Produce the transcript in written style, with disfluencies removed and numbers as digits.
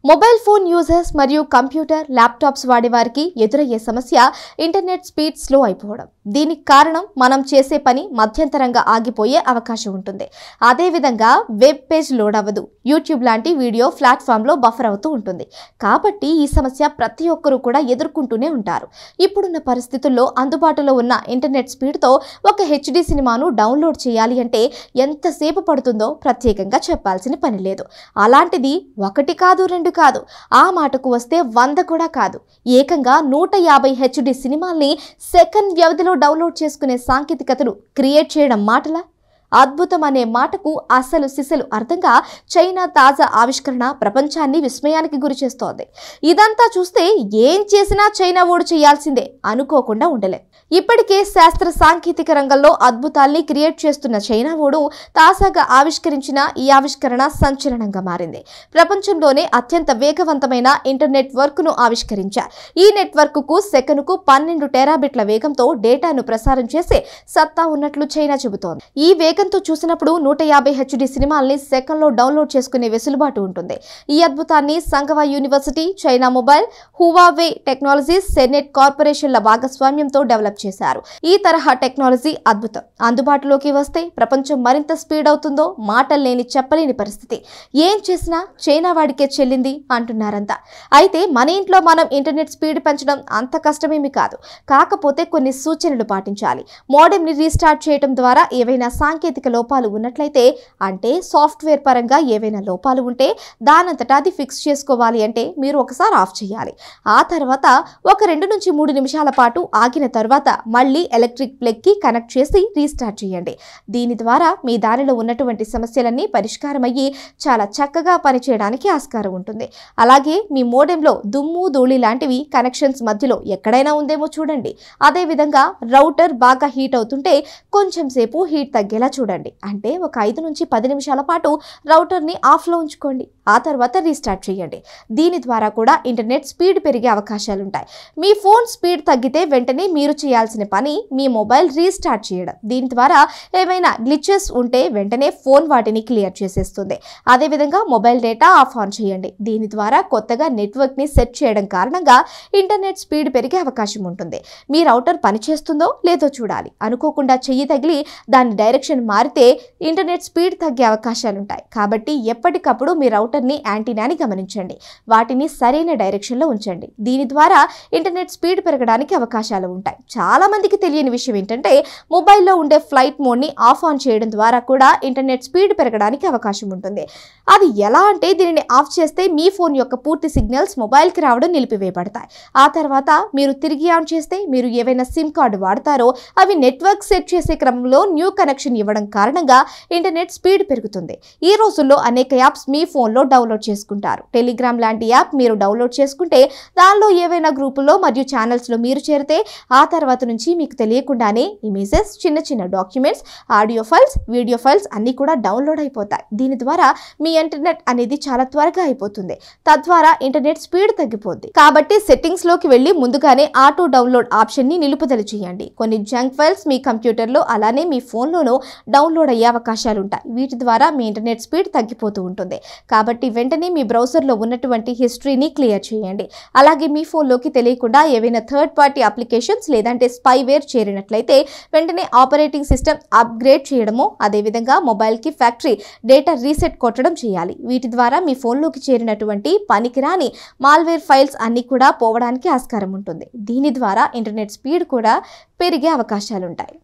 Mobile phone users మరియు computer laptops వాడేవారికి ఎదురయ్యే సమస్య ఇంటర్నెట్ స్పీడ్ స్లో అయిపోవడం. దీనికి కారణం మనం చేసే పని మధ్యంతరంగా ఆగిపోయే అవకాశం ఉంటుంది. అదే విధంగా వెబ్ పేజ్ లోడ్ అవ్వదు. యూట్యూబ్ లాంటి వీడియో ప్లాట్ఫామ్లో బఫర్ అవుతూ ఉంటుంది. కాబట్టి ఈ సమస్య ప్రతి ఒక్కరూ కూడా ఎదుర్కొంటూనే ఉంటారు. ఇప్పుడున్న పరిస్థితుల్లో అందుబాటులో ఉన్న ఇంటర్నెట్ స్పీడ్తో ఒక హెచ్డి సినిమాను డౌన్లోడ్ చేయాలి అంటే ఎంతసేపు పడుతుందో ప్రత్యేకంగా చెప్పాల్సిన పని లేదు. అలాంటిది ఒకటి కాదు, రెండు కాదు, ఆ మాటకు వస్తే 100 కూడా కాదు, ఏకంగా 150 హెచ్డి సినిమాల్ని సెకండ్ వ్యవధిలో డౌన్లోడ్ చేసుకునే సాంకేతికతను క్రియేట్ చేయడం మాటలా? అద్భుతం అనే మాటకు అసలు సిసలు అర్థంగా చైనా తాజా ఆవిష్కరణ ప్రపంచాన్ని విస్మయానికి గురి చేస్తోంది. ఇదంతా చూస్తే ఏం చేసినా చైనా ఓడు చేయాల్సిందే అనుకోకుండా ఉండలే. ఇప్పటికే శాస్త్ర సాంకేతిక రంగంలో అద్భుతాల్ని క్రియేట్ చేస్తున్న చైనా ఓడు తాజాగా ఆవిష్కరించిన ఈ ఆవిష్కరణ సంచలనంగా మారింది. ప్రపంచంలోనే అత్యంత వేగవంతమైన ఇంటర్నెట్ వర్క్ను ఆవిష్కరించారు. ఈ నెట్వర్క్కు సెకనుకు 12 టెరాబిట్ల వేగంతో డేటాను ప్రసారం చేసే సత్తా ఉన్నట్లు చైనా చెబుతోంది. ఈ వేగంతో చూసినప్పుడు 150 హెచ్డి సినిమాల్ని సెకండ్లో డౌన్లోడ్ చేసుకునే వెసులుబాటు ఉంటుంది. ఈ అద్భుతాన్ని సంగవా University, China Mobile, Huawei Technologies, సెనెట్ కార్పొరేషన్ల భాగస్వామ్యంతో డెవలప్ చేశారు. ఈ తరహా టెక్నాలజీ అద్భుతం అందుబాటులోకి వస్తే ప్రపంచం మరింత స్పీడ్ అవుతుందో మాటల్లేని చెప్పలేని పరిస్థితి. ఏం చేసినా చైనా వాడికే చెల్లింది అంటున్నారంతా. అయితే మన ఇంట్లో మనం ఇంటర్నెట్ స్పీడ్ పెంచడం అంత కష్టమేమి కాదు. కాకపోతే కొన్ని సూచనలు పాటించాలి. మోడెంని రీస్టార్ట్ చేయడం ద్వారా ఏవైనా సాంకేతిక లోపాలు ఉన్నట్లయితే, అంటే సాఫ్ట్వేర్ పరంగా ఏవైనా లోపాలు ఉంటే దానంతటా అది ఫిక్స్ చేసుకోవాలి అంటే మీరు ఒకసారి ఆఫ్ చేయాలి. ఆ తర్వాత ఒక 2 నుంచి 3 నిమిషాల పాటు ఆగిన తర్వాత మళ్ళీ ఎలక్ట్రిక్ ప్లగ్ కి కనెక్ట్ చేసి రీస్టార్ట్ చేయండి. దీని ద్వారా మీ దానిలో ఉన్నటువంటి సమస్యలన్నీ పరిష్కారం అయ్యి చాలా చక్కగా పనిచేయడానికి ఆస్కారం ఉంటుంది. అలాగే మీ మోడెంలో దుమ్ము, ధూళి లాంటివి కనెక్షన్స్ మధ్యలో ఎక్కడైనా ఉందేమో చూడండి. అదేవిధంగా రౌటర్ బాగా హీట్ అవుతుంటే కొంచెం సేపు హీట్ తగ్గేలా చూడండి. అంటే ఒక 5 నుంచి 10 నిమిషాల పాటు రౌటర్ని ఆఫ్లో ఉంచుకోండి. ఆ తర్వాత రీస్టార్ట్ చేయండి. దీని ద్వారా కూడా ఇంటర్నెట్ స్పీడ్ పెరిగే అవకాశాలుంటాయి. మీ ఫోన్ స్పీడ్ తగ్గితే వెంటనే మీరు చేయాల్సిన పని మీ మొబైల్ రీస్టార్ట్ చేయడం. దీని ద్వారా ఏమైనా గ్లిచెస్ ఉంటే వెంటనే ఫోన్ వాటిని క్లియర్ చేసేస్తుంది. అదేవిధంగా మొబైల్ డేటా ఆఫ్ ఆన్ చేయండి. దీని ద్వారా కొత్తగా నెట్వర్క్ని సెట్ చేయడం కారణంగా ఇంటర్నెట్ స్పీడ్ పెరిగే అవకాశం ఉంటుంది. మీ రౌటర్ పనిచేస్తుందో లేదో చూడాలి. అనుకోకుండా చెయ్యి తగిలి దాని డైరెక్షన్ మారితే ఇంటర్నెట్ స్పీడ్ తగ్గే అవకాశాలుంటాయి. కాబట్టి ఎప్పటికప్పుడు మీ రౌటర్ని, యాంటీనాని గమనించండి. వాటిని సరైన డైరెక్షన్లో ఉంచండి. దీని ద్వారా ఇంటర్నెట్ స్పీడ్ పెరగడానికి అవకాశాలు ఉంటాయి. చాలా మందికి తెలియని విషయం ఏంటంటే, మొబైల్లో ఉండే ఫ్లైట్ మోడ్ని ఆఫ్ ఆన్ చేయడం ద్వారా కూడా ఇంటర్నెట్ స్పీడ్ పెరగడానికి అవకాశం ఉంటుంది. అది ఎలా అంటే, దీనిని ఆఫ్ చేస్తే మీ ఫోన్ యొక్క పూర్తి సిగ్నల్స్ మొబైల్కి రావడం నిలిపివేయబడతాయి. ఆ తర్వాత మీరు తిరిగి ఆన్ చేస్తే మీరు ఏవైనా సిమ్ కార్డు వాడతారో అవి నెట్వర్క్ సెట్ చేసే క్రమంలో న్యూ కనెక్షన్ ఇవ్వడం కారణంగా ఇంటర్నెట్ స్పీడ్ పెరుగుతుంది. ఈ రోజుల్లో అనేక యాప్స్ మీ ఫోన్లో డౌన్లోడ్ చేసుకుంటారు. టెలిగ్రామ్ లాంటి యాప్ మీరు డౌన్లోడ్ చేసుకుంటే దానిలో ఏవైనా గ్రూపుల్లో మరియు ఛానల్స్లో మీరు చేరితే ఆ తర్వాత నుంచి మీకు తెలియకుండానే ఇమేజెస్, చిన్న చిన్న documents, audio files, video files అన్నీ కూడా డౌన్లోడ్ అయిపోతాయి. దీని ద్వారా మీ ఇంటర్నెట్ అనేది చాలా త్వరగా అయిపోతుంది. తద్వారా ఇంటర్నెట్ స్పీడ్ తగ్గిపోద్ది. కాబట్టి సెట్టింగ్స్ లోకి వెళ్ళి ముందుగానే ఆటో డౌన్లోడ్ ఆప్షన్ ని నిలుపుదల చేయండి. కొన్ని జంక్ ఫైల్స్ మీ కంప్యూటర్లో అలానే మీ ఫోన్లోనూ డౌన్లోడ్ అయ్యే అవకాశాలు ఉంటాయి. వీటి ద్వారా మీ ఇంటర్నెట్ స్పీడ్ తగ్గిపోతూ ఉంటుంది. కాబట్టి వెంటనే మీ బ్రౌజర్లో ఉన్నటువంటి హిస్టరీని క్లియర్ చేయండి. అలాగే మీ ఫోన్లోకి తెలియకుండా ఏవైనా థర్డ్ పార్టీ అప్లికేషన్స్ లేదంటే స్పైవేర్ చేరినట్లయితే వెంటనే ఆపరేటింగ్ సిస్టమ్ అప్గ్రేడ్ చేయడము, అదేవిధంగా మొబైల్కి ఫ్యాక్టరీ డేటా రీసెట్ కొట్టడం చేయాలి. వీటి ద్వారా మీ ఫోన్లోకి చేరినటువంటి పనికిరాని మాల్వేర్ ఫైల్స్ అన్నీ కూడా పోవడానికి ఆస్కారం ఉంటుంది. దీని ద్వారా ఇంటర్నెట్ స్పీడ్ కూడా పెరిగే అవకాశాలుంటాయి.